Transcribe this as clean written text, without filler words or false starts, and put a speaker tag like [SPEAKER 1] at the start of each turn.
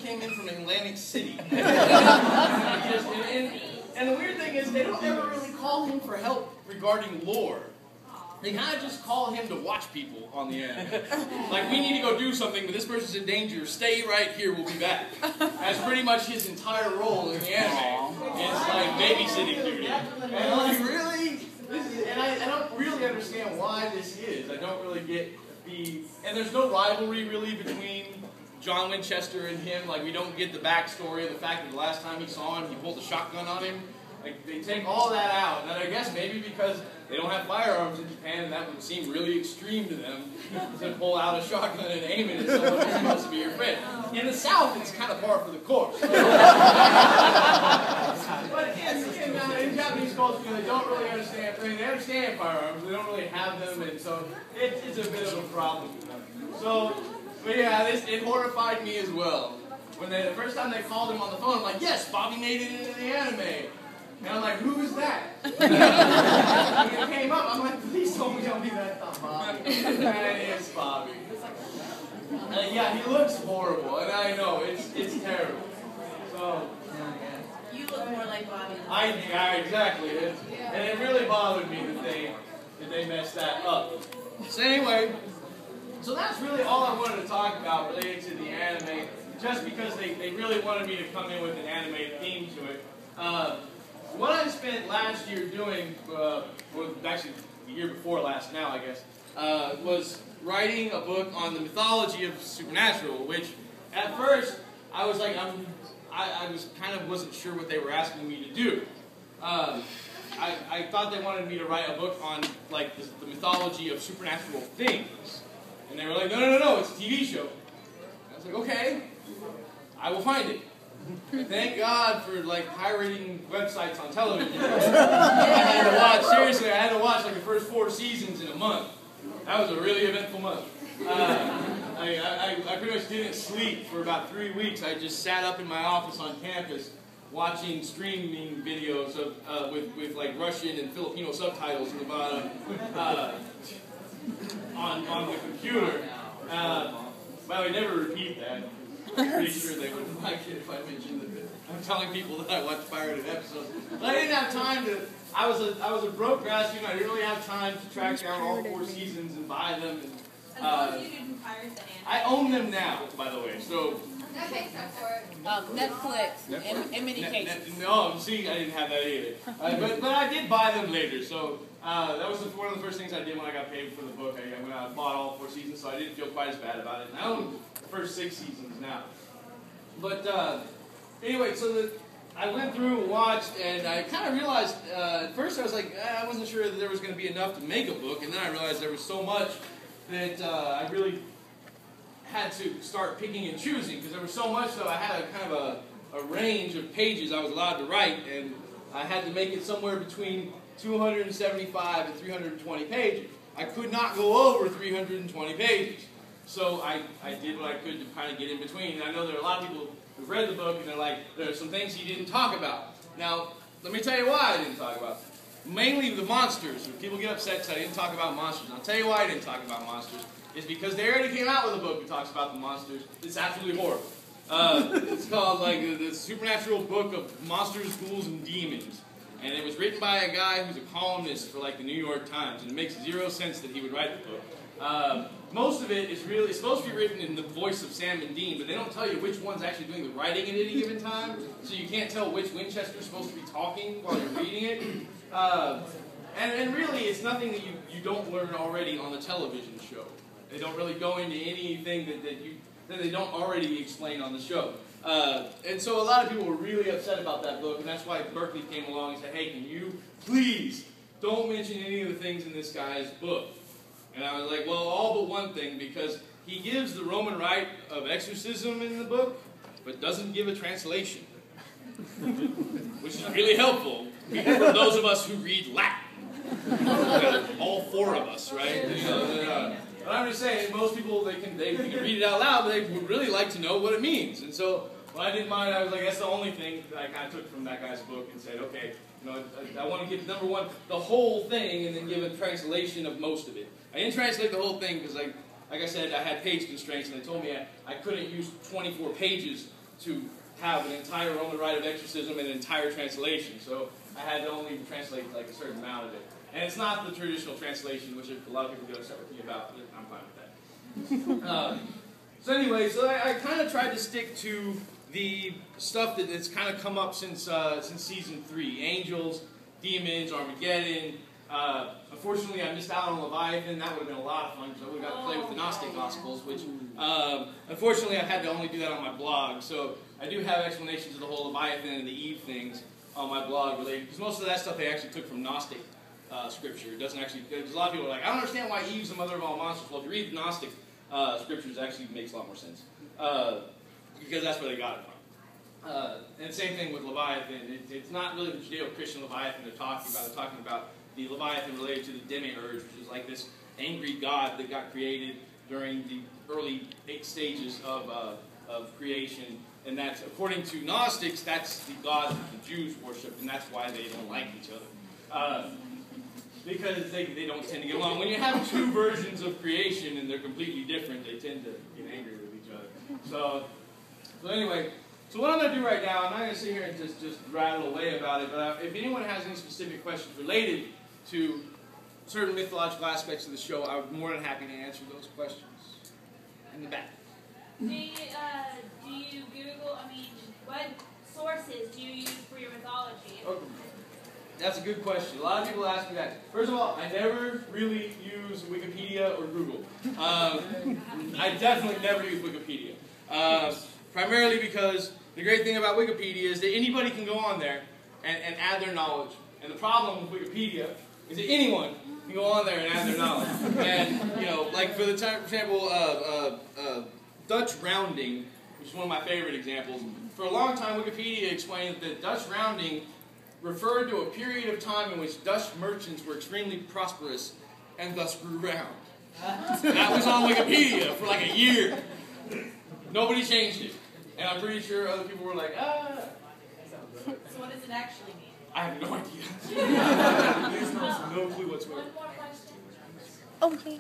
[SPEAKER 1] came in from Atlantic City. And the weird thing is, they don't ever really call him for help regarding lore. They kind of just call him to watch people on the anime. Like, we need to go do something, but this person's in danger. Stay right here, we'll be back. That's pretty much his entire role in the anime. It's like babysitting duty. And I'm like, really? And I don't really understand why this is. I don't really get the... And there's no rivalry, really, between John Winchester and him. Like, we don't get the backstory of the fact that the last time he saw him, he pulled a shotgun on him. Like, they take all that out. And I guess maybe because they don't have firearms in Japan, and that would seem really extreme to them to pull out a shotgun and aim it at someone who's supposed to be your friend. In the South, it's kind of par for the course. But in Japanese culture, they don't really understand. I mean, they understand firearms, they don't really have them, and so it's a bit of a problem for them. So, but yeah, it horrified me as well. When the first time they called him on the phone, I'm like, yes, Bobby made it into the anime. And I'm like, who is that? When it came up, I'm like, please don't tell me that's not Bobby. And it's Bobby. Yeah, he looks horrible, and I know, it's terrible. So,
[SPEAKER 2] you look more like Bobby.
[SPEAKER 1] Yeah, exactly. And it really bothered me that they messed that up. So anyway, so that's really all I wanted to talk about related to the anime, just because they really wanted me to come in with an anime theme to it. What I spent last year doing, well, actually the year before last now, I guess, was writing a book on the mythology of Supernatural, which at first I was like, I was kind of wasn't sure what they were asking me to do. I thought they wanted me to write a book on like the mythology of supernatural things, and they were like, no, it's a TV show. I was like, okay, I will find it. Thank God for like pirating websites on television. I had to watch like the first 4 seasons in a month. That was a really eventful month. I pretty much didn't sleep for about 3 weeks. I just sat up in my office on campus watching streaming videos of with like Russian and Filipino subtitles in the bottom on the computer. But I would never repeat that. I'm pretty sure they wouldn't like it if I mentioned that I'm telling people that I watched pirated episodes. But I didn't have time to. I was a broke grad student. I didn't really have time to track down all 4 seasons and buy them. And,
[SPEAKER 2] as long as you didn't pirate the anime.
[SPEAKER 1] I own them now, by the way. So.
[SPEAKER 2] That makes up for it.
[SPEAKER 3] Netflix. In many cases.
[SPEAKER 1] No, see, I didn't have that either. But I did buy them later. So that was one of the first things I did when I got paid for the book. I went out and bought all 4 seasons, so I didn't feel quite as bad about it. And I own the first 6 seasons now. But anyway, so I went through and watched, and I kind of realized, at first I was like, I wasn't sure that there was going to be enough to make a book, and then I realized there was so much that I really had to start picking and choosing, because there was so much, so I had a kind of a range of pages I was allowed to write, and I had to make it somewhere between 275 and 320 pages. I could not go over 320 pages. So I did what I could to kind of get in between. And I know there are a lot of people who've read the book and they're like, there are some things he didn't talk about. Now, let me tell you why I didn't talk about them. Mainly the monsters. People get upset because I didn't talk about monsters. And I'll tell you why I didn't talk about monsters. It's because they already came out with a book that talks about the monsters. It's absolutely horrible. It's called like the Supernatural Book of Monsters, Ghouls, and Demons. And it was written by a guy who's a columnist for like the New York Times. And it makes 0 sense that he would write the book. Most of it is really supposed to be written in the voice of Sam and Dean, but they don't tell you which one's actually doing the writing at any given time, so you can't tell which Winchester's supposed to be talking while you're reading it. And really, it's nothing that you don't learn already on the television show. They don't really go into anything that they don't already explain on the show. And so a lot of people were really upset about that book, and that's why Berkeley came along and said, hey, can you please don't mention any of the things in this guy's book? And I was like, well, all but one thing, because he gives the Roman rite of exorcism in the book, but doesn't give a translation. Which is really helpful for those of us who read Latin. All 4 of us, right? But I'm just saying, most people, they can read it out loud, but they would really like to know what it means. And so when I did mine, I was like, that's the only thing that I kind of took from that guy's book and said, okay, I want to give, number one, the whole thing, and then give a translation of most of it. I didn't translate the whole thing because, like I said, I had page constraints, and they told me I couldn't use 24 pages to have an entire Roman rite of exorcism and an entire translation. So I had to only translate like a certain amount of it. And it's not the traditional translation, which a lot of people get upset with me about, but I'm fine with that. So anyway, so I kind of tried to stick to the stuff that's kind of come up since season 3. Angels, demons, Armageddon. Unfortunately, I missed out on Leviathan. That would have been a lot of fun because I would have got to play with the Gnostic Gospels, which unfortunately I had to only do that on my blog. So I do have explanations of the whole Leviathan and the Eve things on my blog related, because most of that stuff they actually took from Gnostic scripture. It doesn't actually, because a lot of people are like, I don't understand why Eve's the mother of all monsters. Well, if you read the Gnostic scriptures, it actually makes a lot more sense, because that's where they got it from. And same thing with Leviathan. It's not really the Judeo-Christian Leviathan they're talking about. They're talking about the Leviathan related to the demiurge, which is like this angry god that got created during the early 8 stages of creation. And that's, according to Gnostics, that's the god that the Jews worship, and that's why they don't like each other. Because they don't tend to get along. When you have 2 versions of creation and they're completely different, they tend to get angry with each other. So anyway, so what I'm going to do right now, I'm not going to sit here and just rattle away about it, but if anyone has any specific questions related to certain mythological aspects of the show, I would be more than happy to answer those questions. In the back.
[SPEAKER 2] Do you Google, what sources do you use for your mythology?
[SPEAKER 1] Okay. That's a good question. A lot of people ask me that. First of all, I never really use Wikipedia or Google. I definitely never use Wikipedia. Primarily because the great thing about Wikipedia is that anybody can go on there and add their knowledge. And the problem with Wikipedia is that anyone can go on there and add their knowledge. And, you know, like for example, Dutch rounding, which is one of my favorite examples. For a long time, Wikipedia explained that Dutch rounding referred to a period of time in which Dutch merchants were extremely prosperous and thus grew round. That was on Wikipedia for like a year. Nobody changed it. And I'm pretty sure other people were like, ah.
[SPEAKER 2] So what does it actually mean?
[SPEAKER 1] I have no idea. No clue whatsoever.
[SPEAKER 2] One more question.
[SPEAKER 3] Okay.